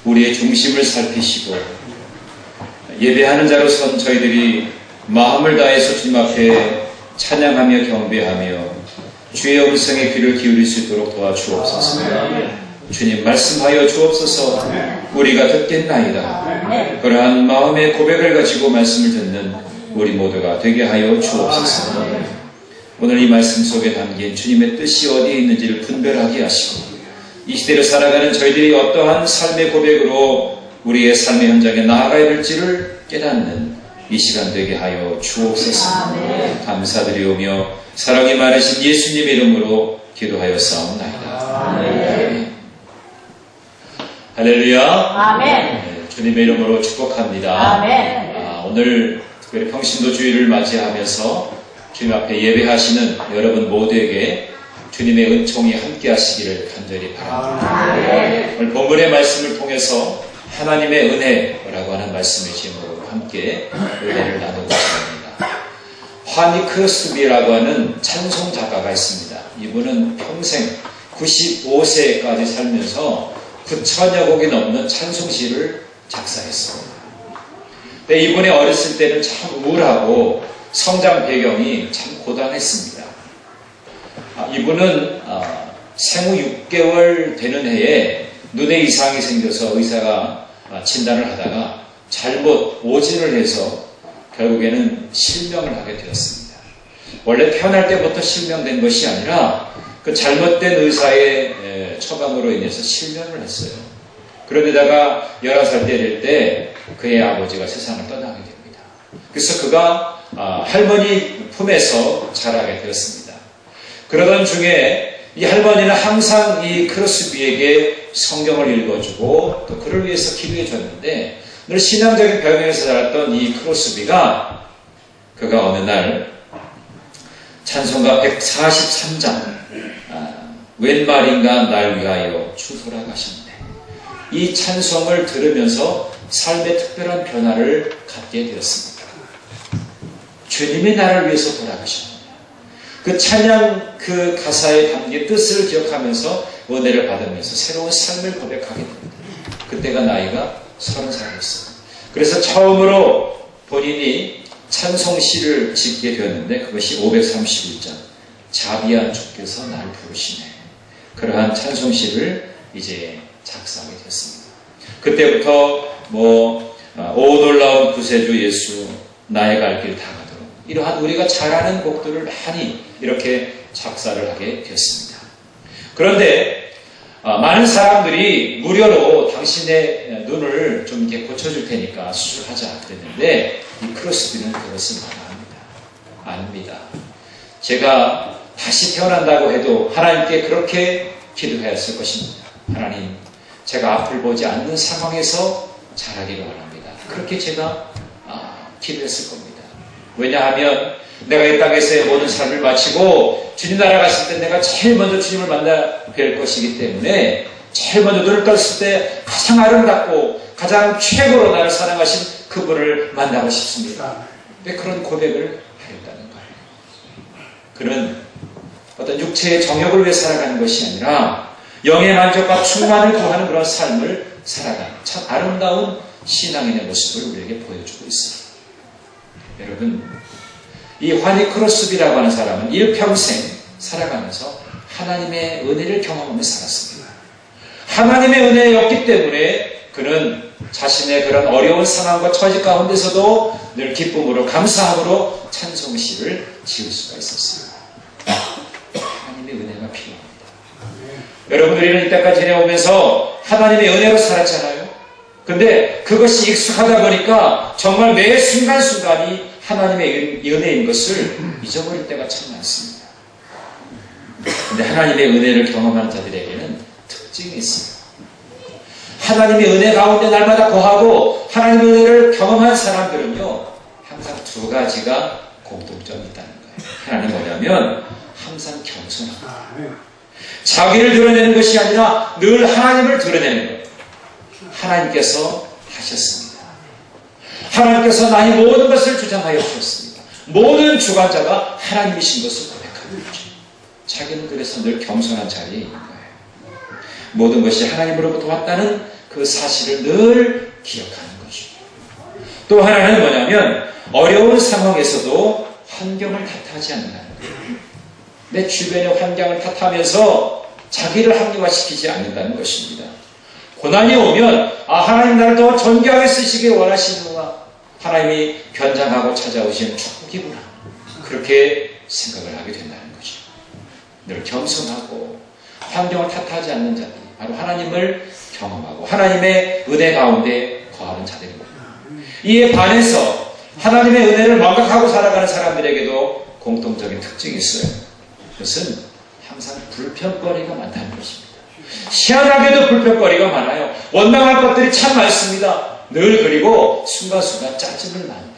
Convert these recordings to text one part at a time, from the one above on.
우리의 중심을 살피시고 예배하는 자로선 저희들이 마음을 다해서 주님 앞에 찬양하며 경배하며 주의 음성에 귀를 기울일 수 있도록 도와주옵소서. 주님 말씀하여 주옵소서. 우리가 듣겠나이다. 그러한 마음의 고백을 가지고 말씀을 듣는 우리 모두가 되게 하여 주옵소서. 오늘 이 말씀 속에 담긴 주님의 뜻이 어디에 있는지를 분별하게 하시고 이 시대를 살아가는 저희들이 어떠한 삶의 고백으로 우리의 삶의 현장에 나아가야 될지를 깨닫는 이 시간 되게 하여 주옵소서. 감사드리오며 사랑이 많으신 예수님의 이름으로 기도하여 싸움나이다. 할렐루야. 아멘. 네, 주님의 이름으로 축복합니다. 아멘. 오늘 특별히 평신도 주일을 맞이하면서 주님 앞에 예배하시는 여러분 모두에게 주님의 은총이 함께 하시기를 간절히 바랍니다. 오늘 본문의 말씀을 통해서 하나님의 은혜라고 하는 말씀의 제목으로 함께 은혜를 나누고 있습니다. 화니 크로스비라고 하는 찬송 작가가 있습니다. 이분은 평생 95세까지 살면서 9천여 곡이 넘는 찬송시를 작사했습니다. 근데 이분이 어렸을 때는 참 우울하고 성장 배경이 참 고단했습니다. 이분은 생후 6개월 되는 해에 눈에 이상이 생겨서 의사가 진단을 하다가 잘못 오진을 해서 결국에는 실명을 하게 되었습니다. 원래 태어날 때부터 실명된 것이 아니라 그 잘못된 의사의 처방으로 인해서 실명을 했어요. 그런데다가 11살 때 될 때 그의 아버지가 세상을 떠나게 됩니다. 그래서 그가 할머니 품에서 자라게 되었습니다. 그러던 중에 이 할머니는 항상 이 크로스비에게 성경을 읽어주고 또 그를 위해서 기도해 줬는데 늘 신앙적인 배경에서 자랐던 이 크로스비가 그가 어느 날 찬송가 143장 웬 말인가 날 위하여 주 돌아가셨네. 이 찬송을 들으면서 삶의 특별한 변화를 갖게 되었습니다. 주님이 나를 위해서 돌아가셨네. 그 찬양 그 가사에 담긴 뜻을 기억하면서 은혜를 받으면서 새로운 삶을 고백하게 됩니다. 그때가 나이가 30살이었어요. 그래서 처음으로 본인이 찬송시를 짓게 되었는데 그것이 531장 자비한 주께서 날 부르시네. 그러한 찬송시를 이제 작사하게 됐습니다. 그때부터 오 놀라운 구세주 예수 나의 갈 길 다 가도록 이러한 우리가 잘 아는 곡들을 많이 이렇게 작사를 하게 되었습니다. 그런데 많은 사람들이 무료로 당신의 눈을 좀 이렇게 고쳐줄 테니까 수술하자 그랬는데 이 크로스비는 그것을 마다합니다. 아닙니다. 제가 다시 태어난다고 해도 하나님께 그렇게 기도하였을 것입니다. 하나님, 제가 앞을 보지 않는 상황에서 자라기를 원합니다. 그렇게 제가 기도했을 겁니다. 왜냐하면 내가 이 땅에서의 모든 삶을 마치고 주님 나라 갔을 때 내가 제일 먼저 주님을 만나 뵐 것이기 때문에 제일 먼저 눈을 떴을 때 가장 아름답고 가장 최고로 나를 사랑하신 그분을 만나고 싶습니다. 왜 그런 고백을 하였다는 거예요. 그는 어떤 육체의 정욕을 위해 살아가는 것이 아니라 영의 만족과 충만을 구하는 그런 삶을 살아가는 참 아름다운 신앙인의 모습을 우리에게 보여주고 있습니다. 여러분, 이 화니 크로스비라고 하는 사람은 일평생 살아가면서 하나님의 은혜를 경험하며 살았습니다. 하나님의 은혜였기 때문에 그는 자신의 그런 어려운 상황과 처지 가운데서도 늘 기쁨으로 감사함으로 찬송시를 지을 수가 있었어요. 하나님의 은혜가 필요합니다. 여러분, 우리는 이때까지 지내오면서 하나님의 은혜로 살았잖아요. 근데 그것이 익숙하다 보니까 정말 매 순간순간이 하나님의 은혜인 것을 잊어버릴 때가 참 많습니다. 근데 하나님의 은혜를 경험하는 자들에게는 특징이 있습니다. 하나님의 은혜 가운데 날마다 거하고 하나님의 은혜를 경험한 사람들은요, 항상 두 가지가 공통점이 있다는 거예요. 하나는 뭐냐면 항상 겸손합니다. 자기를 드러내는 것이 아니라 늘 하나님을 드러내는 거예요. 하나님께서 하셨습니다. 하나님께서 나의 모든 것을 주장하여 주셨습니다. 모든 주관자가 하나님이신 것을 고백하는 거죠. 자기는 그래서 늘 겸손한 자리에 있는 거예요. 모든 것이 하나님으로부터 왔다는 그 사실을 늘 기억하는 것이죠. 또 하나는 뭐냐면 어려운 상황에서도 환경을 탓하지 않는다는 거예요. 내 주변의 환경을 탓하면서 자기를 합리화시키지 않는다는 것입니다. 고난이 오면 하나님 나를 더 존귀하게 쓰시길 원하시는구나. 하나님이 변장하고 찾아오시는 축복이구나. 그렇게 생각을 하게 된다는 거죠. 늘 겸손하고 환경을 탓하지 않는 자들이 바로 하나님을 경험하고 하나님의 은혜 가운데 거하는 자들입니다. 이에 반해서 하나님의 은혜를 망각하고 살아가는 사람들에게도 공통적인 특징이 있어요. 그것은 항상 불평거리가 많다는 것입니다. 희한하게도 불평거리가 많아요. 원망할 것들이 참 많습니다. 늘 그리고 순간순간 짜증을 많이 해요.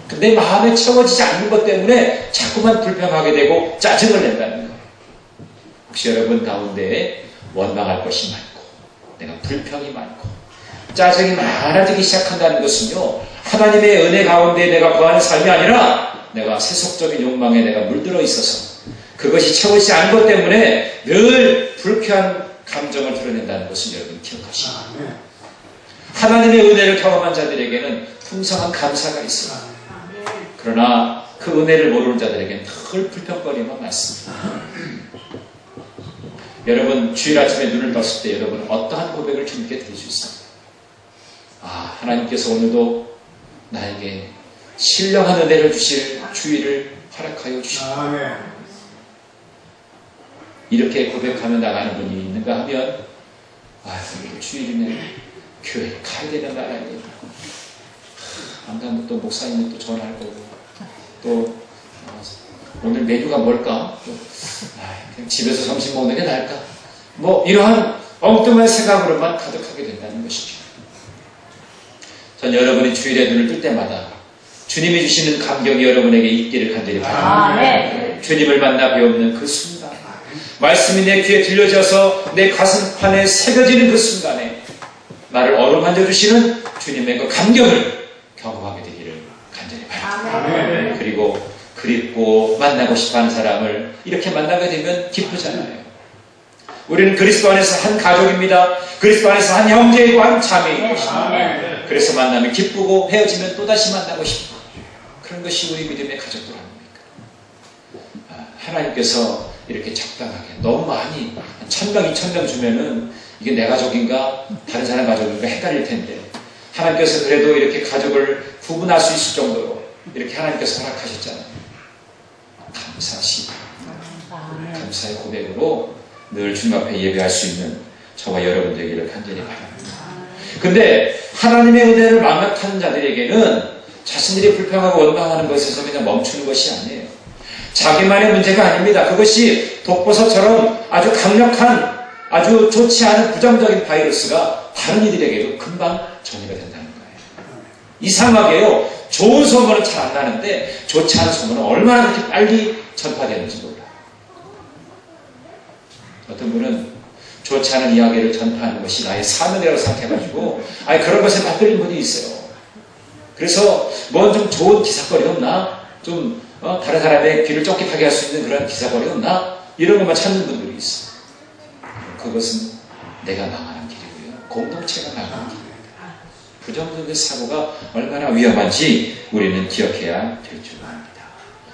근데 마음에 채워지지 않는 것 때문에 자꾸만 불평하게 되고 짜증을 낸다는 거예요. 혹시 여러분 가운데 원망할 것이 많고 내가 불평이 많고 짜증이 많아지기 시작한다는 것은요, 하나님의 은혜 가운데 내가 거하는 삶이 아니라 내가 세속적인 욕망에 내가 물들어 있어서 그것이 채워지지 않은 것 때문에 늘 불쾌한 감정을 드러낸다는 것을 여러분 기억하시고, 하나님의 은혜를 경험한 자들에게는 풍성한 감사가 있어요. 그러나 그 은혜를 모르는 자들에게는 늘 불평거리만 많습니다. 여러분 주일 아침에 눈을 떴을 때 여러분 어떠한 고백을 주님께 드릴 수 있습니까? 하나님께서 오늘도 나에게 신령한 은혜를 주실 주일을 허락하여 주십시오. 이렇게 고백하며 나가는 분이 있는가 하면 오늘 주일이면 교회 가야 되는 날아니에요. 안 가면 또 목사님은 또 전화할 거고 또 오늘 메뉴가 뭘까? 또 그냥 집에서 점심 먹는 게 나을까? 뭐 이러한 엉뚱한 생각으로만 가득하게 된다는 것이죠. 전 여러분이 주일에 눈을 뜰 때마다 주님이 주시는 감격이 여러분에게 있기를 간절히 바랍니다. 주님을 만나 배우는 그 순간, 말씀이 내 귀에 들려져서 내 가슴판에 새겨지는 그 순간에 나를 어루만져 주시는 주님의 그 감격을 경험하게 되기를 간절히 바랍니다. 그리고 그립고 만나고 싶어하는 사람을 이렇게 만나게 되면 기쁘잖아요. 우리는 그리스도 안에서 한 가족입니다. 그리스도 안에서 한 형제이고 한 자매인 것입니다. 그래서 만나면 기쁘고 헤어지면 또다시 만나고 싶고, 그런 것이 우리 믿음의 가족들 아닙니까? 하나님께서 이렇게 적당하게 너무 많이 1000명, 2000명 주면은 이게 내 가족인가 다른 사람 가족인가 헷갈릴 텐데, 하나님께서 그래도 이렇게 가족을 구분할 수 있을 정도로 이렇게 하나님께서 허락하셨잖아요. 감사하시고 감사의 고백으로 늘 주님 앞에 예배할 수 있는 저와 여러분 되기를 간절히 바랍니다. 근데 하나님의 은혜를 망각하는 자들에게는 자신들이 불평하고 원망하는 것에서 그냥 멈추는 것이 아니에요. 자기만의 문제가 아닙니다. 그것이 독버섯처럼 아주 강력한, 아주 좋지 않은 부정적인 바이러스가 다른 이들에게도 금방 전이가 된다는 거예요. 이상하게요, 좋은 소문은 잘 안 나는데 좋지 않은 소문은 얼마나 그렇게 빨리 전파되는지 몰라요. 어떤 분은 좋지 않은 이야기를 전파하는 것이 나의 사명이라고 생각해가지고 그런 것에 맞들린 분이 있어요. 그래서 뭐 좀 좋은 기사거리 없나? 좀 다른 사람의 귀를 쫓깃하게 할 수 있는 그런 기사거리 없나? 이런 것만 찾는 분들이 있어요. 그것은 내가 나가는 길이고요, 공동체가 나가는 길입니다. 부정적인 사고가 얼마나 위험한지 우리는 기억해야 될 줄 압니다.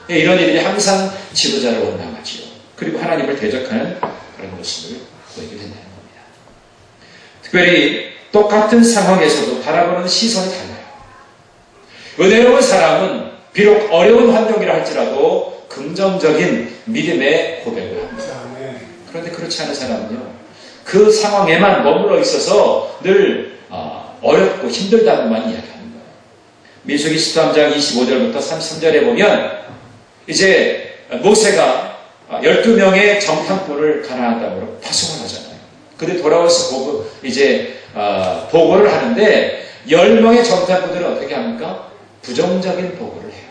이런 일들이 항상 지도자를 원망하지요. 그리고 하나님을 대적하는 그런 모습을 보이게 된다는 겁니다. 특별히 똑같은 상황에서도 바라보는 시선이 달라요. 은혜로운 사람은 비록 어려운 환경이라 할지라도 긍정적인 믿음의 고백을 합니다. 그런데 그렇지 않은 사람은요, 그 상황에만 머물러 있어서 늘 어렵고 힘들다고만 이야기하는 거예요. 민수기 13장 25절부터 33절에 보면 이제 모세가 12명의 정탐꾼을 가나안 땅으로 파송을 하잖아요. 근데 돌아와서 보고를 하는데 10명의 정탐꾼들은 어떻게 합니까? 부정적인 보고를 해요.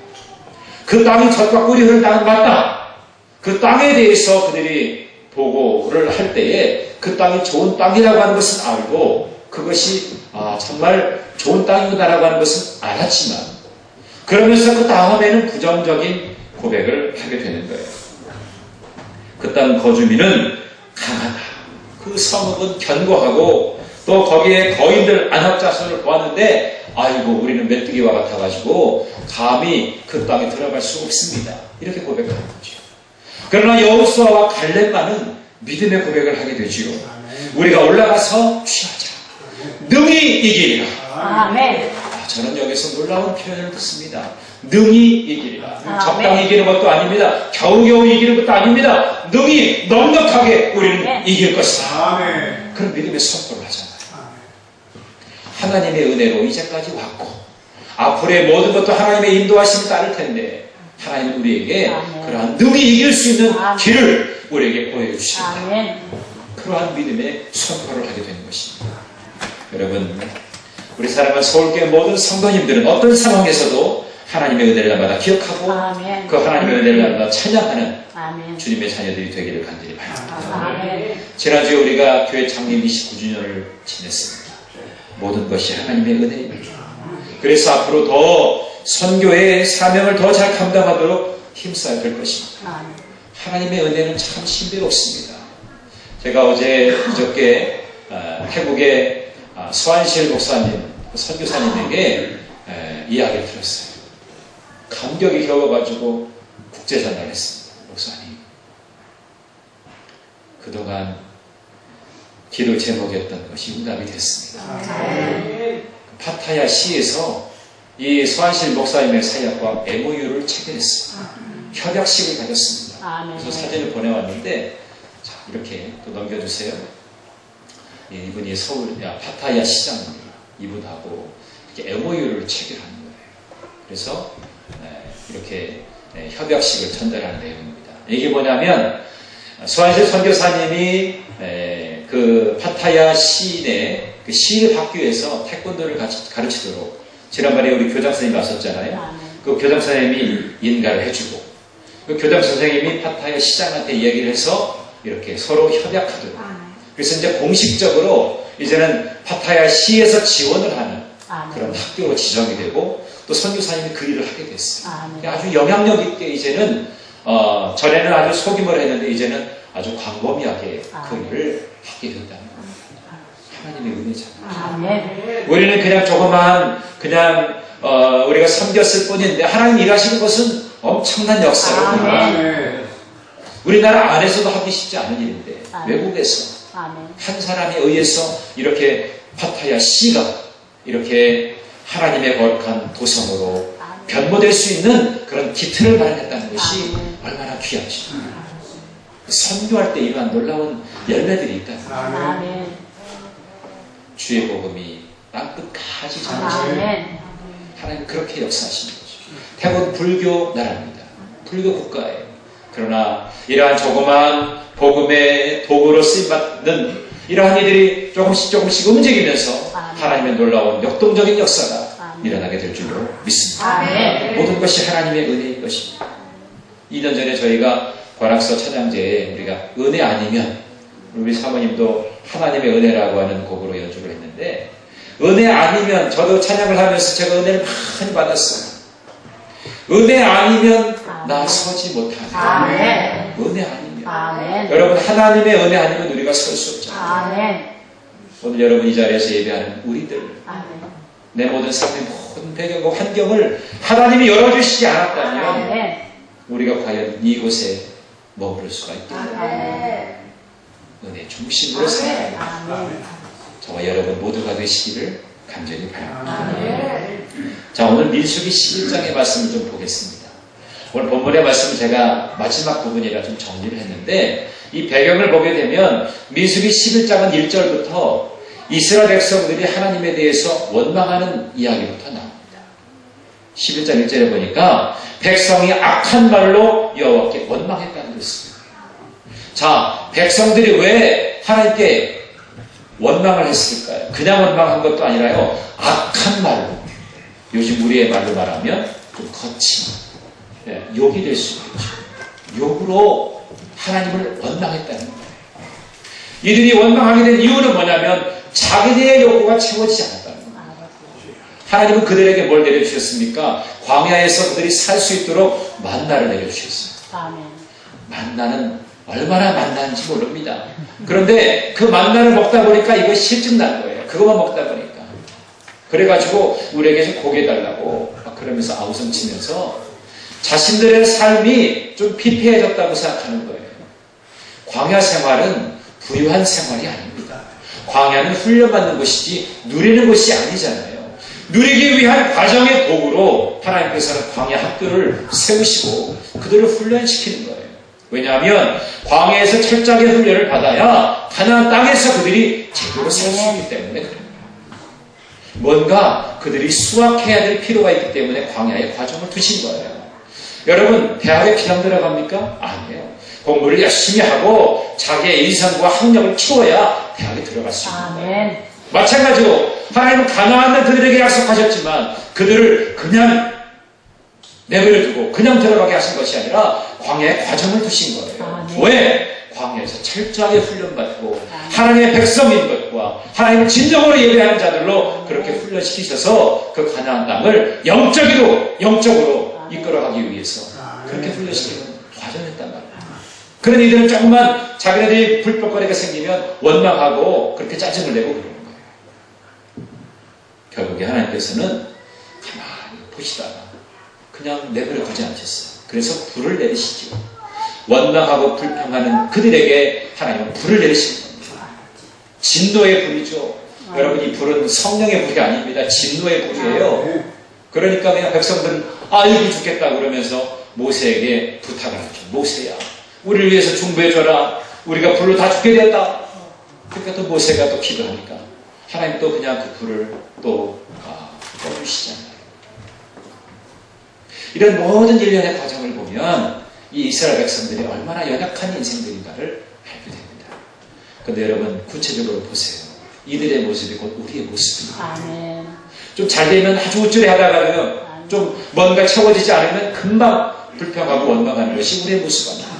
그 땅이 젖과 꿀이 흐르는 땅은 맞다. 그 땅에 대해서 그들이 보고를 할 때에 그 땅이 좋은 땅이라고 하는 것은 알고, 그것이 정말 좋은 땅이구나라고 하는 것은 알았지만, 그러면서 그 다음에는 부정적인 고백을 하게 되는 거예요. 그 땅 거주민은 강하다. 그 성읍은 견고하고 또 거기에 거인들 안합자손을 보았는데 아이고 우리는 메뚜기와 같아가지고 감히 그 땅에 들어갈 수 없습니다. 이렇게 고백하는 거죠. 그러나 여호수아와 갈렙만은 믿음의 고백을 하게 되지요. 우리가 올라가서 취하자. 능히 이기리라. 아멘. 저는 여기서 놀라운 표현을 듣습니다. 능히 이기리라. 적당히 이기는 것도 아닙니다. 겨우겨우 이기는 것도 아닙니다. 능히 넉넉하게 우리는 이길 것이다. 그런 믿음의 선포를 하잖아요. 하나님의 은혜로 이제까지 왔고 앞으로의 모든 것도 하나님의 인도하심을 따를 텐데 하나님은 우리에게 그러한 능히 이길 수 있는 길을 우리에게 보여주신다. 그러한 믿음의 선포를 하게 되는 것입니다. 여러분, 우리 사랑하는 서울교회 모든 성도님들은 어떤 상황에서도 하나님의 은혜를 날마다 기억하고 그 하나님의 은혜를 날마다 찬양하는 주님의 자녀들이 되기를 간절히 바랍니다. 지난주에 우리가 교회 창립 29주년을 지냈습니다. 모든 것이 하나님의 은혜입니다. 그래서 앞으로 더 선교의 사명을 더 잘 감당하도록 힘써야 될 것입니다. 하나님의 은혜는 참 신비롭습니다. 제가 어저께 태국의 서한실 목사님, 선교사님에게 이야기를 들었어요. 감격이 겨워가지고 국제전화를 했습니다. 목사님, 그동안 기도 제목이었던 것이 응답이 됐습니다. 파타야 시에서 이 서한실 목사님의 사역과 MOU를 체결했습니다. 협약식을 가졌습니다. 그래서 사진을 보내왔는데 자, 이렇게 또 넘겨주세요. 이분이 서울 파타야 시장입니다. 이분하고 이렇게 MOU를 체결하는 거예요. 그래서 이렇게 협약식을 전달하는 내용입니다. 이게 뭐냐면 서한실 선교사님이 그 파타야 시내 그 시립학교에서 태권도를 가르치도록 지난번에 우리 교장 선생님이 왔었잖아요. 그 교장 선생님이 인가를 해주고 그 교장 선생님이 파타야 시장한테 얘기를 해서 이렇게 서로 협약하도록. 그래서 이제 공식적으로 이제는 파타야 시에서 지원을 하는 그런 학교로 지정이 되고 또 선교사님이 그 일을 하게 됐어요. 아주 영향력 있게 이제는 전에는 아주 소규모로 했는데 이제는 아주 광범위하게 그 일을 하게 된다는 겁니다. 하나님의 은혜잖아요. 우리는 그냥 조그만 우리가 섬겼을 뿐인데 하나님 일하시는 것은 엄청난 역사를 우리나라 안에서도 하기 쉽지 않은 일인데 외국에서 한 사람에 의해서 이렇게 파타야 시가 이렇게 하나님의 거룩한 도성으로 변모될 수 있는 그런 기틀을 마련했다는 것이 얼마나 귀하죠. 선교할 때 이러한 놀라운 열매들이 있다. 주의 복음이 땅끝까지 전해지는 하나님 그렇게 역사하시는 거죠. 태국 불교 나라입니다. 불교 국가예요. 그러나 이러한 조그만 복음의 도구로 쓰임받는 이러한 이들이 조금씩 움직이면서 하나님의 놀라운 역동적인 역사가 일어나게 될 줄로 믿습니다. 모든 것이 하나님의 은혜인 것입니다. 2년 전에 저희가 관악서 찬양제에 우리가 은혜 아니면 우리 사모님도 하나님의 은혜라고 하는 곡으로 연주를 했는데 은혜 아니면 저도 찬양을 하면서 제가 은혜를 많이 받았어요. 은혜 아니면 나 서지 못하네. 은혜 아니면 여러분 하나님의 은혜 아니면 우리가 설 수 없잖아요. 오늘 여러분 이 자리에서 예배하는 우리들 내 모든 삶의 모든 배경과 환경을 하나님이 열어주시지 않았다면 우리가 과연 이곳에 머무를 수가 있겠느냐. 은혜 중심으로 살아가는 저와 여러분 모두가 되시기를 간절히 바랍니다. 자, 오늘 민수기 11장의 말씀을 좀 보겠습니다. 오늘 본문의 말씀은 제가 마지막 부분이라 좀 정리를 했는데 이 배경을 보게 되면 민수기 11장은 1절부터 이스라엘 백성들이 하나님에 대해서 원망하는 이야기부터 나옵니다. 11장 1절에 보니까 백성이 악한 말로 여호와께 원망했다는 것입니다. 자, 백성들이 왜 하나님께 원망을 했을까요? 그냥 원망한 것도 아니라요, 악한 말로, 요즘 우리의 말로 말하면 좀 거친 욕이 될 수 있겠죠. 욕으로 하나님을 원망했다는 거예요. 이들이 원망하게 된 이유는 뭐냐면 자기들의 욕구가 채워지지 않았다는 거예요. 하나님은 그들에게 뭘 내려주셨습니까? 광야에서 그들이 살 수 있도록 만나를 내려주셨어요. 만나는 얼마나 만나는지 모릅니다. 그런데 그 만나를 먹다 보니까 이거 실증난 거예요. 그것만 먹다 보니까. 그래가지고 우리에게 좀 고개 달라고 막 그러면서 아우성 치면서 자신들의 삶이 좀 피폐해졌다고 생각하는 거예요. 광야 생활은 부유한 생활이 아닙니다. 광야는 훈련받는 곳이지 누리는 곳이 아니잖아요. 누리기 위한 과정의 도구로 하나님께서는 광야 학교를 세우시고 그들을 훈련시키는 거예요. 왜냐하면 광야에서 철저하게 훈련을 받아야 가나안 땅에서 그들이 제대로 살 수 있기 때문에 그래요. 뭔가 그들이 수확해야 될 필요가 있기 때문에 광야의 과정을 두신 거예요. 여러분, 대학에 그냥 들어갑니까? 아니에요. 공부를 열심히 하고 자기의 인성과 학력을 키워야 대학에 들어갈 수 있는 거예요. 마찬가지로 하나님은 가나안을 그들에게 약속하셨지만 그들을 그냥 내버려두고 그냥 들어가게 하신 것이 아니라 광야의 과정을 두신 거예요. 왜? 광야에서 철저하게 훈련받고 하나님의 백성인 것과 하나님을 진정으로 예배하는 자들로 그렇게 훈련시키셔서 그 가나안 땅을 영적으로 이끌어가기 위해서 그렇게 훈련시키는 과정이었단 말이에요. 그런 이들은 조금만 자기네들이 불법거리가 생기면 원망하고 그렇게 짜증을 내고 그러는 거예요. 결국에 하나님께서는 가만히 보시다가 그냥 내버려 두지 않으셨어요. 그래서 불을 내리시죠. 원망하고 불평하는 그들에게 하나님은 불을 내리시는 겁니다. 진노의 불이죠. 여러분, 이 불은 성령의 불이 아닙니다. 진노의 불이에요. 그러니까 그냥 백성들은 아이고 죽겠다 그러면서 모세에게 부탁을 하죠. 모세야, 우리를 위해서 중보해줘라. 우리가 불로 다 죽게 됐다. 그러니까 또 모세가 또 기도하니까 하나님 또 그냥 그 불을 또 꺼주시잖아요. 이런 모든 일련의 과정을 보면 이 이스라엘 백성들이 얼마나 연약한 인생들인가를 알게 됩니다. 그런데 여러분, 구체적으로 보세요. 이들의 모습이 곧 우리의 모습입니다. 좀 잘 되면 아주 우쭐해 하다가요, 좀 뭔가 채워지지 않으면 금방 불평하고 원망하는 것이 우리의 모습 아닙니다.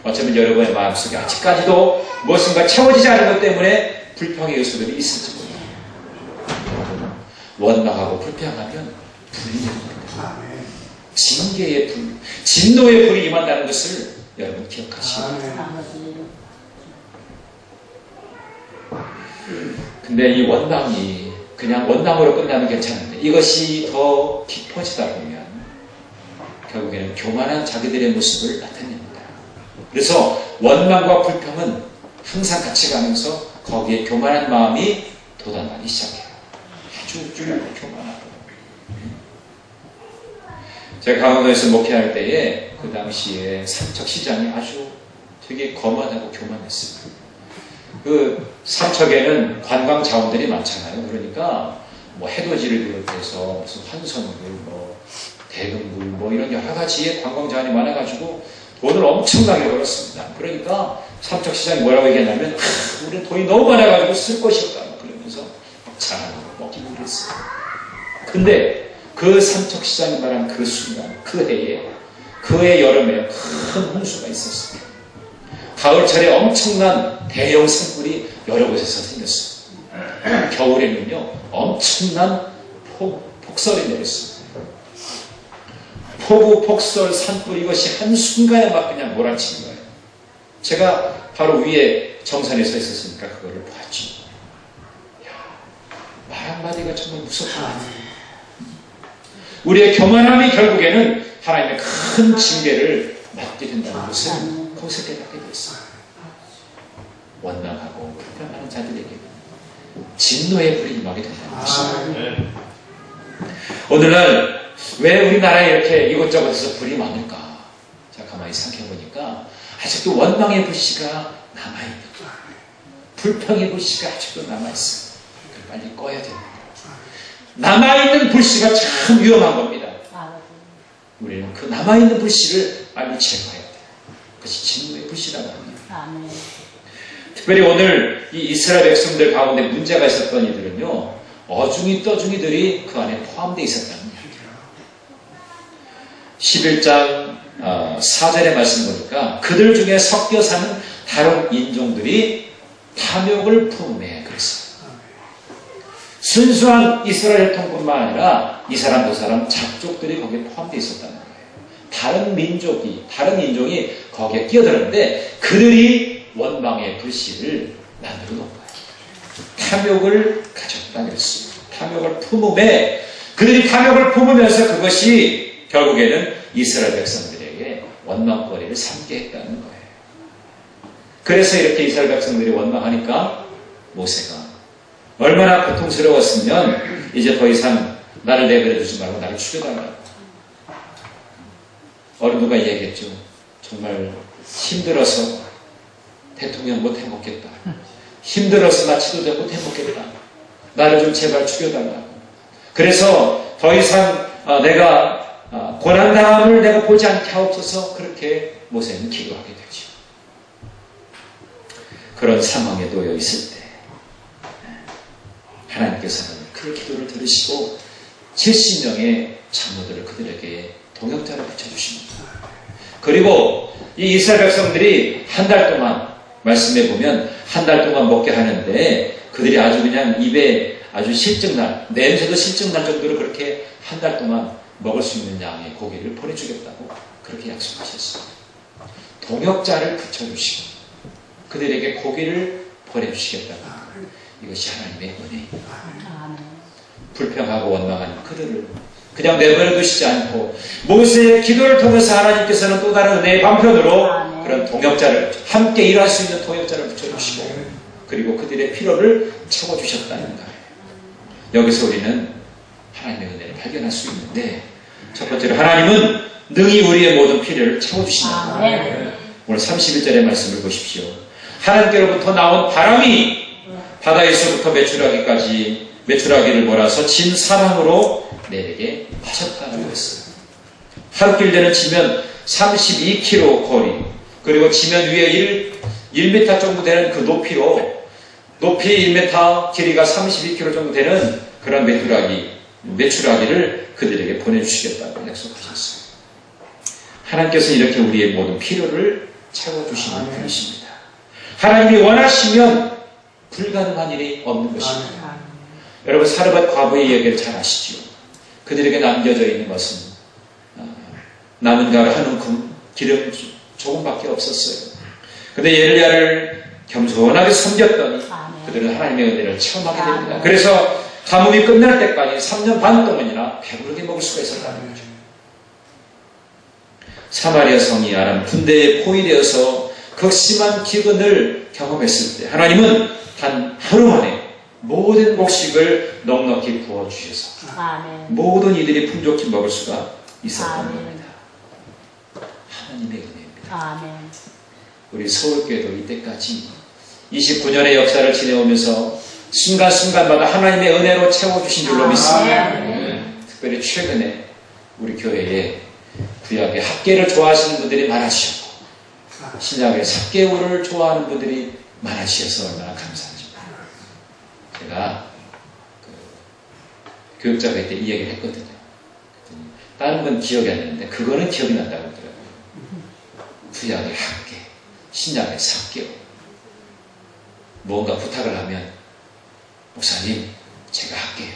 어쩌면 여러분의 마음속에 아직까지도 무엇인가 채워지지 않은 것 때문에 불평의 요소들이 있을지 모릅니다. 원망하고 불평하면 불이 됩니다. 징계의 불, 진노의 불이 임한다는 것을 여러분 기억하시고. 근데 이 원망이 그냥 원망으로 끝나면 괜찮은데 이것이 더 깊어지다 보면 결국에는 교만한 자기들의 모습을 나타냅니다. 그래서 원망과 불평은 항상 같이 가면서 거기에 교만한 마음이 돋아나기 시작해요. 아주 우쭐하고 교만하고. 제가 강원도에서 목회할 때에 그 당시에 삼척시장이 아주 되게 거만하고 교만했어요. 그 삼척에는 관광 자원들이 많잖아요. 그러니까 뭐 해돋이를 비롯해서 무슨 환선물, 뭐 대금물, 뭐 이런 여러 가지의 관광 자원이 많아가지고 돈을 엄청나게 벌었습니다. 그러니까 삼척시장이 뭐라고 얘기했냐면 우리 돈이 너무 많아가지고 쓸 것이 없다 그러면서 자랑하고 먹기로 그랬어요. 근데 그 삼척시장이 말한 그 순간, 그 해에, 그해 여름에 큰 홍수가 있었어요. 가을철에 엄청난 대형 산불이 여러 곳에서 생겼어요. 겨울에는요, 엄청난 폭설이 내렸어요. 폭우, 폭설, 산불 이것이 한순간에 막 그냥 몰아치는 거예요. 제가 바로 위에 정선에 서 있었으니까 그거를 보았죠. 말 한마디가 정말 무섭다. 우리의 교만함이 결국에는 하나님의 큰 징계를 맞게 된다는 것을 거기서 깨닫게 됐어요. 원망하고 불평하는 자들에게 진노의 불이 임하게 된다는 것입니다. 오늘날 왜 우리나라에 이렇게 이곳저곳에서 불이 많을까? 자, 가만히 생각해보니까 아직도 원망의 불씨가 남아있는 거예요. 불평의 불씨가 아직도 남아있어요. 그걸 빨리 꺼야 됩니다. 남아있는 불씨가 참 위험한 겁니다. 우리는 그 남아있는 불씨를 빨리 제거해야 돼요. 그것이 진노의 불씨라고 합니다. 특별히 오늘 이 이스라엘 백성들 가운데 문제가 있었던 이들은요, 어중이 떠중이들이 그 안에 포함되어 있었다는 이야기예요. 11장 4절의 말씀 보니까 그들 중에 섞여 사는 다른 인종들이 탐욕을 품에 그랬어요. 순수한 이스라엘 혈통뿐만 아니라 이 사람 저 사람 잡족들이 거기에 포함되어 있었다는 거예요. 다른 인종이 거기에 끼어들었는데 그들이 원망의 불씨를 만들어 놓은 거예요. 탐욕을 가졌다 그랬습니다. 탐욕을 품음에 그들이 탐욕을 품으면서 그것이 결국에는 이스라엘 백성들에게 원망거리를 삼게 했다는 거예요. 그래서 이렇게 이스라엘 백성들이 원망하니까 모세가 얼마나 고통스러웠으면 이제 더 이상 나를 내버려 두지 말고 나를 죽여달라고. 어느 누가 얘기했죠. 정말 힘들어서 대통령 못 해먹겠다. 힘들어서 나 지도자 못 해먹겠다. 나를 좀 제발 죽여달라고. 그래서 더 이상 내가 고난당함을 내가 보지 않게 하옵소서. 그렇게 모세는 기도하게 되죠. 그런 상황에 놓여 있을 때 하나님께서는 그 기도를 들으시고 70명의 장로들을 그들에게 동역자를 붙여주십니다. 그리고 이 이스라엘 백성들이 한 달 동안 말씀해 보면 한 달 동안 먹게 하는데 그들이 아주 그냥 입에 아주 실증날, 냄새도 실증날 정도로 그렇게 한 달 동안 먹을 수 있는 양의 고기를 보내주겠다고 그렇게 약속하셨어요. 동역자를 붙여주시고 그들에게 고기를 보내주시겠다고. 이것이 하나님의 은혜입니다. 불평하고 원망하는 그들을 그냥 내버려 두시지 않고 모세의 기도를 통해서 하나님께서는 또 다른 은혜의 반편으로 그런 동역자를 함께 일할 수 있는 동역자를 붙여주시고 그리고 그들의 필요를 채워주셨다는 거예요. 여기서 우리는 하나님의 은혜를 발견할 수 있는데 첫 번째로 하나님은 능히 우리의 모든 필요를 채워주신다. 오늘 31절의 말씀을 보십시오. 하나님께로부터 나온 바람이 바다에서부터 메추라기를 몰아서 진 사방으로 내리게 하셨다고 했어요. 하루길 되는 지면 32km 거리 그리고 지면 위에 1m 정도 되는 그 높이로 높이 1m 길이가 32km 정도 되는 그런 메추라기를 그들에게 보내주시겠다고 약속하셨어요. 하나님께서 이렇게 우리의 모든 필요를 채워주시는 분이십니다. 하나님이 원하시면 불가능한 일이 없는 것입니다. 여러분 사르밧 과부의 이야기를 잘 아시죠? 그들에게 남겨져 있는 것은 남은 가루 한 움큼 기름 조금밖에 없었어요. 근데 엘리야를 겸손하게 섬겼더니 그들은 하나님의 은혜를 체험하게 됩니다. 그래서 가뭄이 끝날 때까지 3년 반 동안이나 배부르게 먹을 수가 있었다는 거죠. 사마리아 성이 아람 군대에 포위되어서 극심한 기근을 경험했을 때 하나님은 단 하루 만에 모든 곡식을 넉넉히 부어주셔서 모든 이들이 풍족히 먹을 수가 있었던 겁니다. 하나님의 은혜입니다. 우리 서울교회도 이때까지 29년의 역사를 지내오면서 순간순간마다 하나님의 은혜로 채워주신 줄로 믿습니다. 특별히 최근에 우리 교회에 구약의 학계를 좋아하시는 분들이 많으시고 신약의 삭개오를 좋아하는 분들이 많으셔서 얼마나 감사하죠. 제가 교육자가 이때 이 얘기를 했거든요. 다른 건 기억이 안 나는데 그거는 기억이 난다고 그러더라고요. 구약의 학계, 신약의 삭개오. 뭔가 부탁을 하면 목사님 제가 할게요.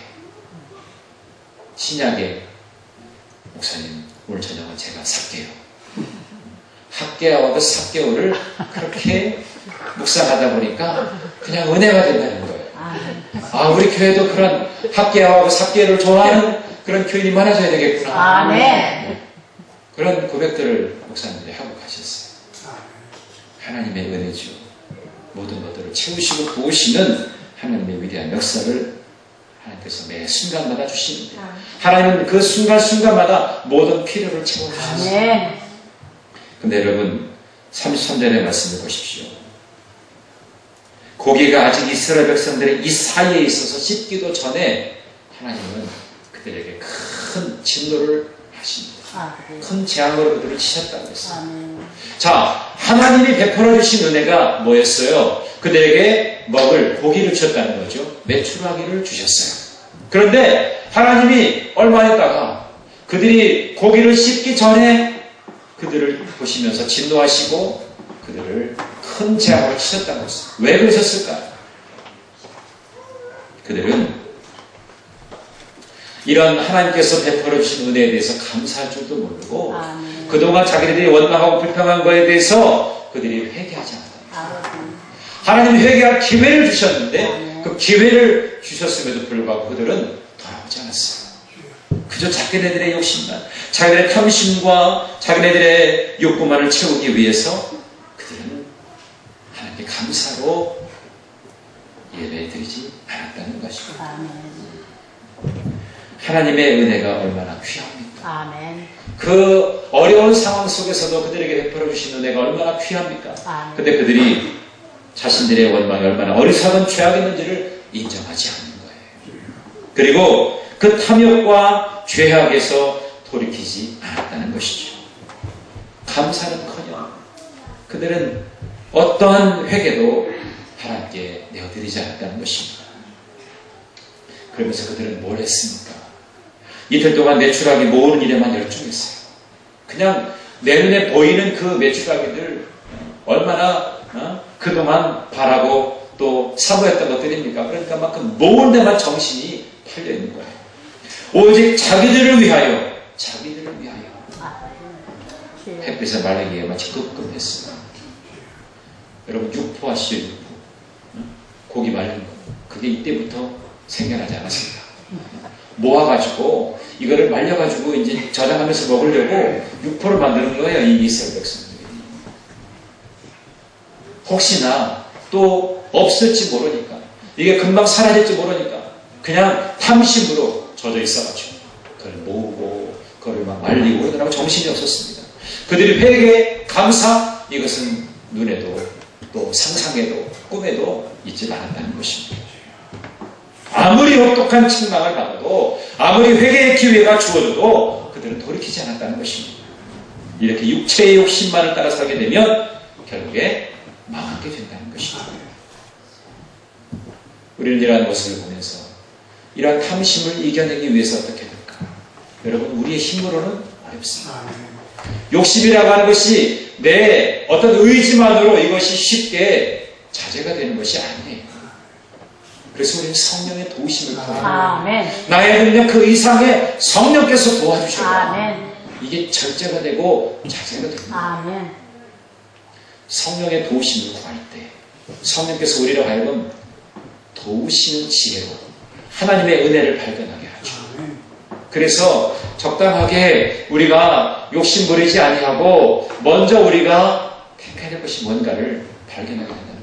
신약의 목사님 오늘 저녁은 제가 살게요. 학계하고 삭개오를 그렇게 묵상하다 보니까 그냥 은혜가 된다는 거예요. 우리 교회도 그런 학계하고 삭개오를 좋아하는 그런 교인이 많아져야 되겠구나. 그런 고백들을 목사님들이 하고 가셨어요. 하나님의 은혜죠. 모든 것들을 채우시고 부으시는 하나님의 위대한 역사를 하나님께서 매 순간마다 주시는데 하나님은 그 순간순간마다 모든 필요를 채워주셨어요. 근데 여러분 33절의 말씀을 보십시오. 고기가 아직 이스라엘 백성들의 이 사이에 있어서 씹기도 전에 하나님은 그들에게 큰 진노를 하십니다. 큰 재앙으로 그들을 치셨다고 했어요. 자, 하나님이 베풀어 주신 은혜가 뭐였어요? 그들에게 먹을 고기를 주셨다는 거죠. 메추라기를 주셨어요. 그런데 하나님이 얼마 있다가 그들이 고기를 씹기 전에 그들을 보시면서 진노하시고 그들을 큰 재앙으로 치셨다고 했어요. 왜 그러셨을까요? 그들은 이런 하나님께서 베풀어 주신 은혜에 대해서 감사할 줄도 모르고 그동안 자기들이 원망하고 불평한 거에 대해서 그들이 회개하지 않았다. 하나님이 회개할 기회를 주셨는데 그 기회를 주셨음에도 불구하고 그들은 돌아오지 않았어요. 그저 자기네들의 욕심만, 자기네들의 탐심과 자기네들의 욕구만을 채우기 위해서 그들은 하나님께 감사로 예배드리지 않았다는 것입니다. 아멘. 하나님의 은혜가 얼마나 귀합니까? 아멘. 그 어려운 상황 속에서도 그들에게 베풀어 주신 은혜가 얼마나 귀합니까? 아멘. 근데 그들이 자신들의 원망이 얼마나 어리석은 죄악이었는지를 인정하지 않는 거예요. 그리고 그 탐욕과 죄악에서 돌이키지 않았다는 것이죠. 감사는커녕 그들은 어떠한 회개도 하나님께 내어드리지 않았다는 것입니다. 그러면서 그들은 뭘 했습니까? 이틀 동안 매출하기 모으는 일에만 열중했어요. 그냥 내 눈에 보이는 그 매출하기들 얼마나 그동안 바라고 또 사모했던 것들입니까? 그러니까 막 그 모으는 데만 정신이 팔려 있는 거예요. 오직 자기들을 위하여 햇빛에 말리기에 마치 끄끔했어요. 여러분 육포 아시죠? 육포. 고기 말린 거. 그게 이때부터 생겨나지 않았습니다. 모아가지고 이거를 말려가지고 이제 저장하면서 먹으려고 육포를 만드는 거예요. 이 이스라엘 백성들이. 혹시나 또 없을지 모르니까, 이게 금방 사라질지 모르니까 그냥 탐심으로 젖어 있어가지고 그걸 모으고 그걸 막 말리고 그러느라고 정신이 없었습니다. 그들이 회개, 감사, 이것은 눈에도 또 상상에도 꿈에도 있지 않았다는 것입니다. 아무리 혹독한 책망을 받아도, 아무리 회개의 기회가 주어져도 그들은 돌이키지 않았다는 것입니다. 이렇게 육체의 욕심만을 따라 살게 되면 결국에 망하게 된다는 것입니다. 우리는 이러한 모습을 보면서 이러한 탐심을 이겨내기 위해서 어떻게 될까? 여러분, 우리의 힘으로는 어렵습니다. 욕심이라고 하는 것이 내 어떤 의지만으로 이것이 쉽게 자제가 되는 것이 아니에요. 그래서 우리는 성령의 도우심을 통해 나의 능력 그 이상의 성령께서 도와주셔야 이게 절제가 되고 자제가 됩니다. 아멘. 성령의 도우심을 구할 때 성령께서 우리를 하여금 도우시는 지혜로 하나님의 은혜를 발견하게 하죠. 그래서 적당하게 우리가 욕심 부리지 아니하고 먼저 우리가 택해야 될 것이 뭔가를 발견하게 된다는 겁니다.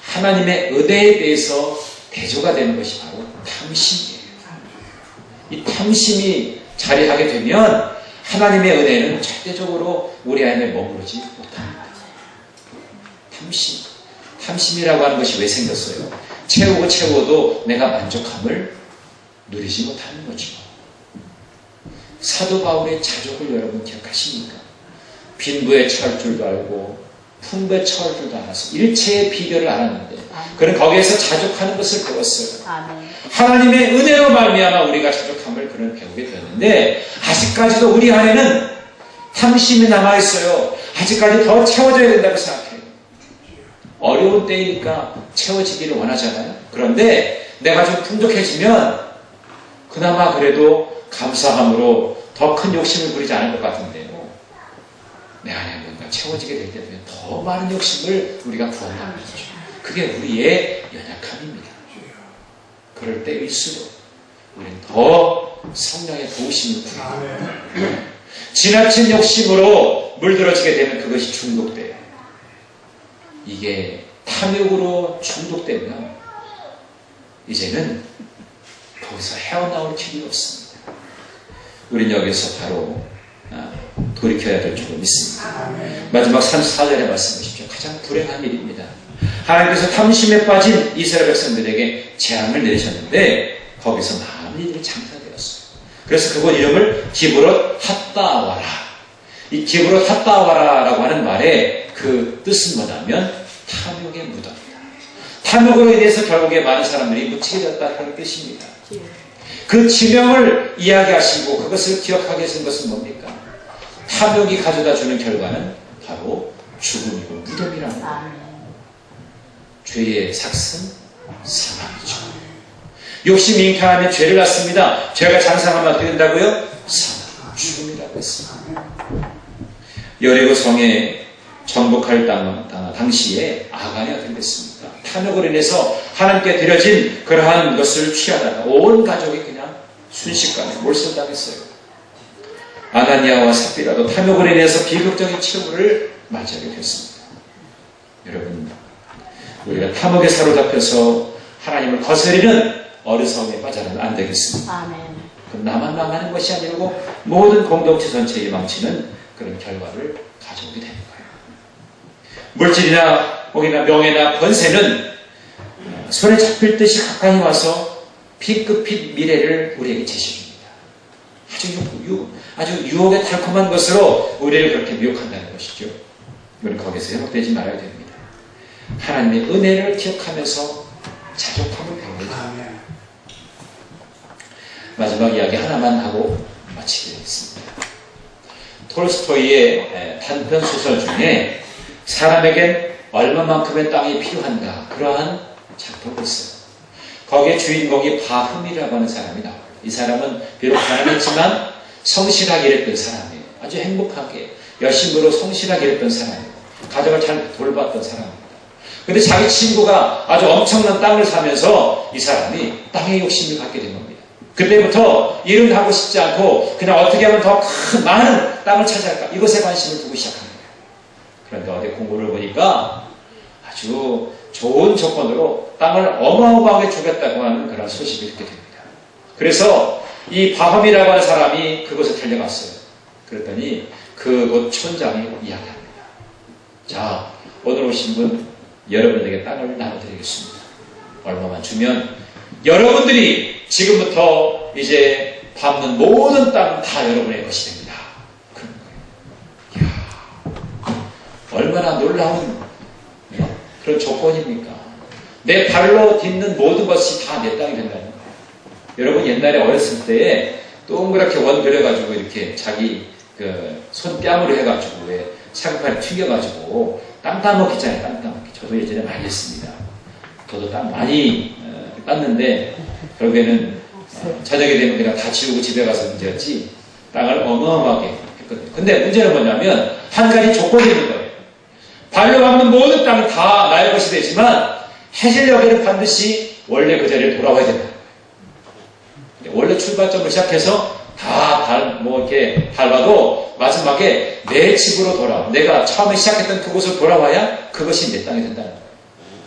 하나님의 은혜에 대해서 대조가 되는 것이 바로 탐심이에요. 이 탐심이 자리하게 되면 하나님의 은혜는 절대적으로 우리 안에 머무르지 못합니다. 탐심이라고 하는 것이 왜 생겼어요? 채우고 내가 만족함을 누리지 못하는 거죠. 사도 바울의 자족을 여러분 기억하십니까? 빈부에 처할 줄도 알고 풍부에 처할 줄도 알아서 일체의 비결을 알았는데 그는 거기에서 자족하는 것을 배웠어요. 하나님의 은혜로 말미암아 우리가 자족함을 그는 배우게 되었는데 아직까지도 우리 안에는 탐심이 남아있어요. 아직까지 더 채워져야 된다고 생각해요. 어려운 때이니까 채워지기를 원하잖아요. 그런데 내가 좀 풍족해지면 그나마 그래도 감사함으로 더 큰 욕심을 부리지 않을 것 같은데요. 내 안에 뭔가 채워지게 될 때면 더 많은 욕심을 우리가 구한다는 거죠. 그게 우리의 연약함입니다. 그럴 때일수록 우리는 더 성령의 도우심을 구해요. 지나친 욕심으로 물들어지게 되면 그것이 중독돼요. 이게 탐욕으로 중독되면 이제는 거기서 헤어나올 길이 없습니다. 우리는 여기서 바로 돌이켜야 될 줄로 믿습니다. 마지막 34절에 말씀하십시오. 가장 불행한 일입니다. 하나님께서 탐심에 빠진 이스라엘 백성들에게 재앙을 내리셨는데 거기서 많은 일이 장사되었어요. 그래서 그곳 이름을 기브롯 핫다와라. 이 기브롯 핫다와라라고 하는 말의 그 뜻은 뭐냐면 탐욕의 무덤이다. 탐욕으로 인해서 결국에 많은 사람들이 묻히게 됐다는 뜻입니다. 그 지명을 이야기하시고 그것을 기억하게 하신 것은 뭡니까? 탐욕이 가져다 주는 결과는 바로 죽음이고 무덤이라는 거예요. 죄의 삭은 사망이죠. 욕심이 잉태하면 죄를 낳습니다. 죄가 장성하면 어떻게 된다고요? 사망, 죽음이라고 했습니다. 여리고 성에 정복할 당시에 아간이 어떻게 됐습니까? 탐욕으로 인해서 하나님께 드려진 그러한 것을 취하다가 온 가족이 그냥 순식간에 몰살당했어요. 아나니아와 삽비라도 탐욕으로 인해서 비극적인 최후를 맞이하게 됐습니다. 여러분, 우리가 탐욕에 사로잡혀서 하나님을 거스리는 어리석음에 빠져는 안 되겠습니다. 아멘. 그럼 나만 망하는 것이 아니고 모든 공동체 전체에 망치는 그런 결과를 가져오게 되는 거예요. 물질이나 혹이나 명예나 권세는 손에 잡힐 듯이 가까이 와서 B급 미래를 우리에게 제시합니다. 아주 유혹의 달콤한 것으로 우리를 그렇게 미혹한다는 것이죠. 우리는 거기서 회복되지 말아야 됩니다. 하나님의 은혜를 기억하면서 자족함을 배워야 됩니다. 마지막 이야기 하나만 하고 마치게 되겠습니다. 톨스토이의 단편 소설 중에 사람에겐 얼마만큼의 땅이 필요한가 그러한 작품이 있어요. 거기에 주인공이 바흠이라고 하는 사람이 나와요. 이 사람은 비록 가난했지만 성실하게 일했던 사람이에요. 아주 행복하게 열심으로 성실하게 일했던 사람이에요. 가정을 잘 돌봤던 사람입니다. 그런데 자기 친구가 아주 엄청난 땅을 사면서 이 사람이 땅에 욕심을 갖게 된 겁니다. 그때부터 일을 하고 싶지 않고 그냥 어떻게 하면 더 큰 많은 땅을 차지할까 이것에 관심을 두기 시작합니다. 그런데 어디 공부를 보니까 아주 좋은 조건으로 땅을 어마어마하게 주겠다고 하는 그런 소식을 듣게 됩니다. 그래서 이 바흠이라고 하는 사람이 그곳에 달려갔어요. 그랬더니 그곳 촌장이 이야기합니다. 자, 오늘 오신 분 여러분에게 땅을 나눠드리겠습니다. 얼마만 주면 여러분들이 지금부터 이제 밟는 모든 땅은 다 여러분의 것이 됩니다. 그런 거예요. 이야, 얼마나 놀라운 그런 조건입니까? 내 발로 딛는 모든 것이 다 내 땅이 된다는 거예요. 여러분 옛날에 어렸을 때에 동그랗게 원 그려가지고 이렇게 자기 그 손뺨으로 해가지고 왜 사과파를 튀겨가지고 땅 따먹기잖아요. 땅 따먹기. 저도 예전에 많이 했습니다. 저도 땅 많이 땄는데 결국에는 저녁에 되면 그냥 다 치우고 집에 가서 문제였지 땅을 어마어마하게 했거든요. 근데 문제는 뭐냐면 한 가지 조건이 있는 거예요. 발로 밟는 모든 땅은 다 나의 것이 되지만 해질녘에는 반드시 원래 그 자리에 돌아와야 된다. 원래 출발점을 시작해서 이렇게 밟아도 마지막에 내 집으로 돌아와. 내가 처음에 시작했던 그곳을 돌아와야 그것이 내 땅이 된다는 거예요.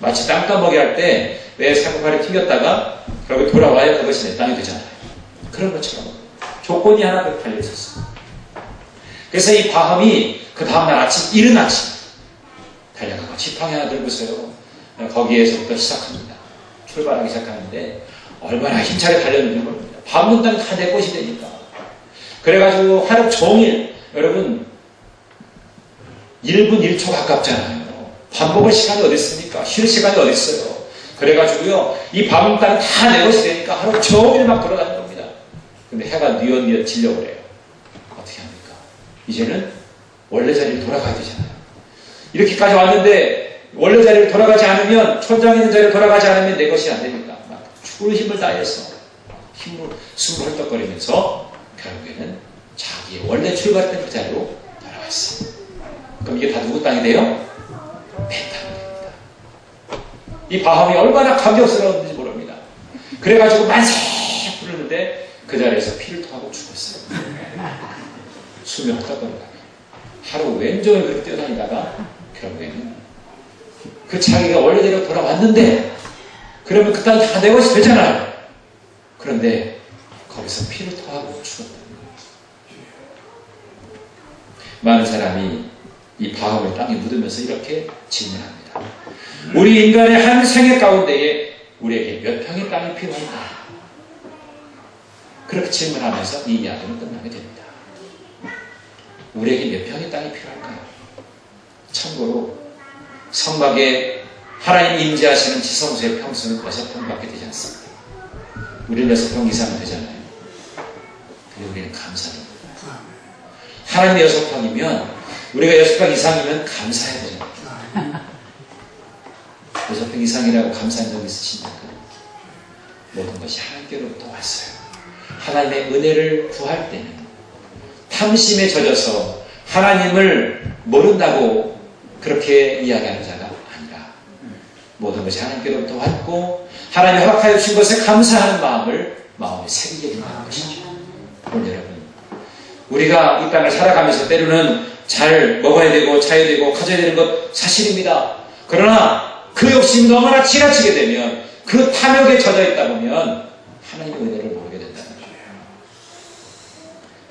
마치 땅 따먹이 할 때 왜 사과파를 튕겼다가 그러고 돌아와야 그것이 내 땅이 되잖아요. 그런 것처럼 조건이 하나 그렇게 달려 있었어요. 그래서 이 바함이 그 다음날 아침, 이른 아침 달려가고 지팡이 하나 들고서요. 거기에서부터 시작합니다. 출발하기 시작하는데 얼마나 힘차게 달렸는지 모릅니다. 밟는 땅이 다 내 것이 되니까. 그래가지고 하루 종일 여러분 1분 1초 가깝잖아요. 밥 먹을 시간이 어디 있습니까? 쉴 시간이 어디 있어요? 그래가지고요 이 밟는 땅이 다 내 것이 되니까 하루 종일 막 돌아다니는 겁니다. 근데 해가 뉘엿뉘엿 지려고 그래요. 어떻게 합니까? 이제는 원래 자리로 돌아가야 되잖아요. 이렇게까지 왔는데 원래 자리로 돌아가지 않으면 촌장에 있는 자리로 돌아가지 않으면 내 것이 안 되니까 막 죽을 힘을 다해서 힘으로 숨을 헐떡거리면서 결국에는 자기의 원래 출발했던 그 자리로 돌아갔어요. 그럼 이게 다 누구 땅이 돼요? 내 땅이 됩니다. 이 바함이 얼마나 감격스러웠는지 모릅니다. 그래가지고 만세 부르는데 그 자리에서 피를 토하고 죽었어요. 숨이 헐떡거리다가 하루 왼종일 그렇게 뛰어다니다가 결국에는 그 자기가 원래대로 돌아왔는데 그러면 그 땅이 다 내 것이 되잖아요. 그런데 거기서 피를 토하고 죽었다는 거예요. 많은 사람이 이 바함을 땅에 묻으면서 이렇게 질문합니다. 우리 인간의 한 생애 가운데에 우리에게 몇 평의 땅이 필요한가? 그렇게 질문하면서 이 이야기는 끝나게 됩니다. 우리에게 몇 평의 땅이 필요할까요? 참고로 성막에 하나님 임재하시는 지성소의 평수는 6평밖에 되지 않습니다. 우리는 6평 이상은 되잖아요. 근데 우리는 감사합니다. 하나님 6평이면 우리가 6평 이상이면 감사해야 되잖아요. 6평 이상이라고 감사한 적 있으십니까? 모든 것이 하나님께로부터 왔어요. 하나님의 은혜를 구할 때는 탐심에 젖어서 하나님을 모른다고 그렇게 이야기하는 자가 아니라 모든 것이 하나님께로부터 왔고 하나님이 허락하여 주신 것에 감사하는 마음을 마음에 새기게 된다는 것이죠. 오늘 여러분, 우리가 이 땅을 살아가면서 때로는 잘 먹어야 되고 자야 되고 가져야 되는 것 사실입니다. 그러나 그 욕심이 너무나 지나치게 되면 그 탐욕에 젖어 있다 보면 하나님의 은혜를 모르게 된다는 거예요.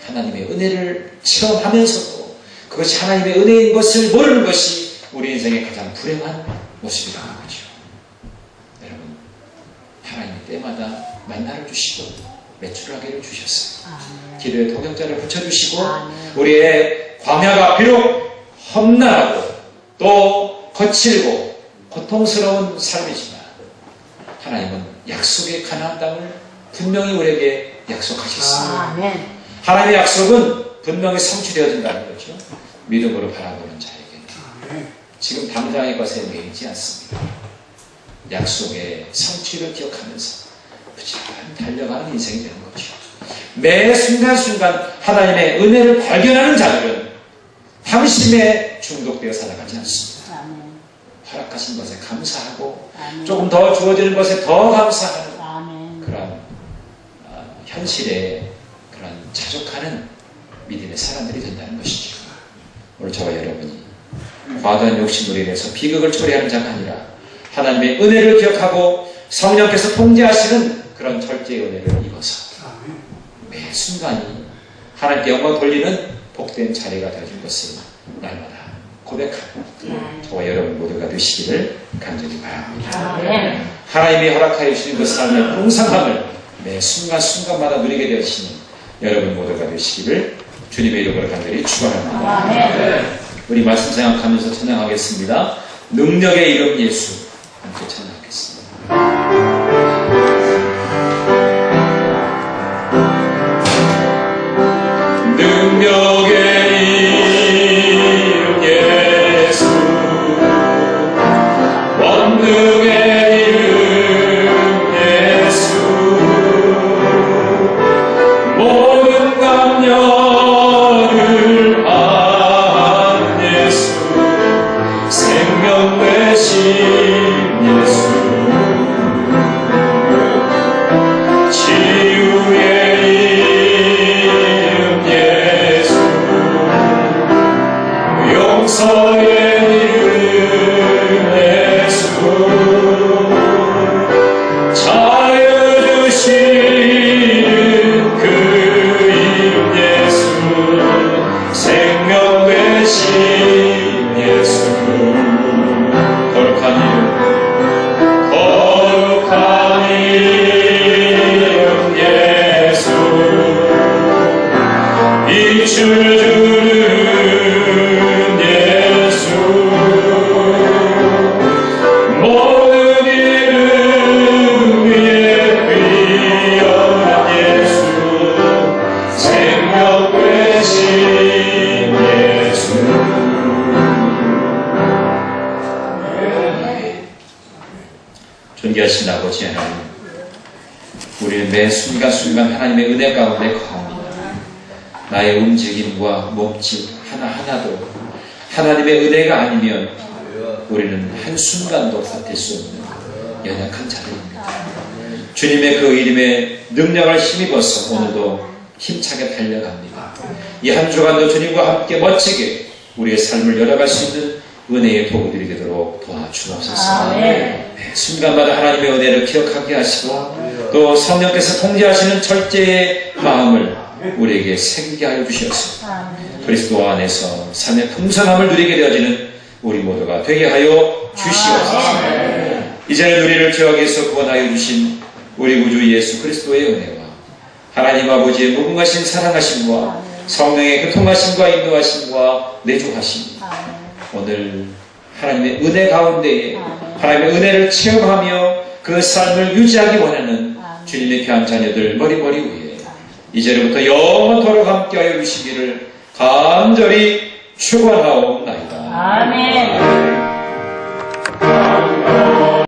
하나님의 은혜를 체험하면서도 그것이 하나님의 은혜인 것을 모르는 것이 우리 인생의 가장 불행한 모습이라는 거죠. 여러분, 하나님이 때마다 만나를 주시고 매출하기를 주셨어요. 기도에 동역자를 붙여주시고 우리의 광야가 비록 험난하고 또 거칠고 고통스러운 삶이지만 하나님은 약속의 가나안 땅을 분명히 우리에게 약속하셨습니다. 하나님의 약속은 분명히 성취되어진다는 거죠. 믿음으로 바라보는 자에게는 지금 당장의 것에 매이지 않습니다. 약속의 성취를 기억하면서 부지런히 달려가는 인생이 되는 거죠. 매 순간순간 하나님의 은혜를 발견하는 자들은 당심에 중독되어 살아가지 않습니다. 허락하신 것에 감사하고 조금 더 주어지는 것에 더 감사하는 그런 현실에 그런 자족하는 믿음의 사람들이 된다는 것이죠. 오늘 저와 여러분이 과도한 욕심으로 인해서 비극을 초래하는 자가 아니라 하나님의 은혜를 기억하고 성령께서 통제하시는 그런 절제의 은혜를 입어서 매 순간이 하나님께 영광 돌리는 복된 자리가 되어준 것을 날마다 고백하고 저와 여러분 모두가 되시기를 간절히 바랍니다. 하나님이 허락하여 주시는 그 삶의 풍성함을 매 순간순간마다 누리게 되시는 여러분 모두가 되시기를 주님의 이름으로 간절히 축원합니다. 우리 말씀 생각하면서 찬양하겠습니다. 능력의 이름 예수 함께 찬양하겠습니다. 능력의 이름 예수 원능의 이름 예수 모든 감녀를 한 예수 생명 되신 예수 존귀하신 아버지 하나님, 우리는 매 순간순간 하나님의 은혜 가운데 거합니다. 나의 움직임과 몸짓 하나하나도 하나님의 은혜가 아니면 우리는 한순간도 버틸 수 없는 연약한 자들입니다. 주님의 그 이름에 능력을 힘입어서 오늘도 힘차게 달려갑니다. 이 한 주간도 주님과 함께 멋지게 우리의 삶을 열어갈 수 있는 은혜의 도구들이 되도록 도와주옵소서. 순간마다 하나님의 은혜를 기억하게 하시고 또 성령께서 통제하시는 절제의 마음을 우리에게 새기게 하여 주시옵소서. 그리스도 안에서 삶의 풍성함을 누리게 되어지는 우리 모두가 되게 하여 주시옵소서. 이제는 우리를 죄악에서 구원하여 주신 우리 구주 예수 그리스도의 은혜와 하나님 아버지의 무궁하신 사랑하심과 성령의 교통하심과 인도하심과 내주하심, 오늘 하나님의 은혜 가운데에 하나님의 은혜를 체험하며 그 삶을 유지하기 원하는 주님의 귀한 자녀들 머리머리 위에 이제로부터 영원토록 함께하여 주시기를 간절히 축원하옵나이다. 아멘.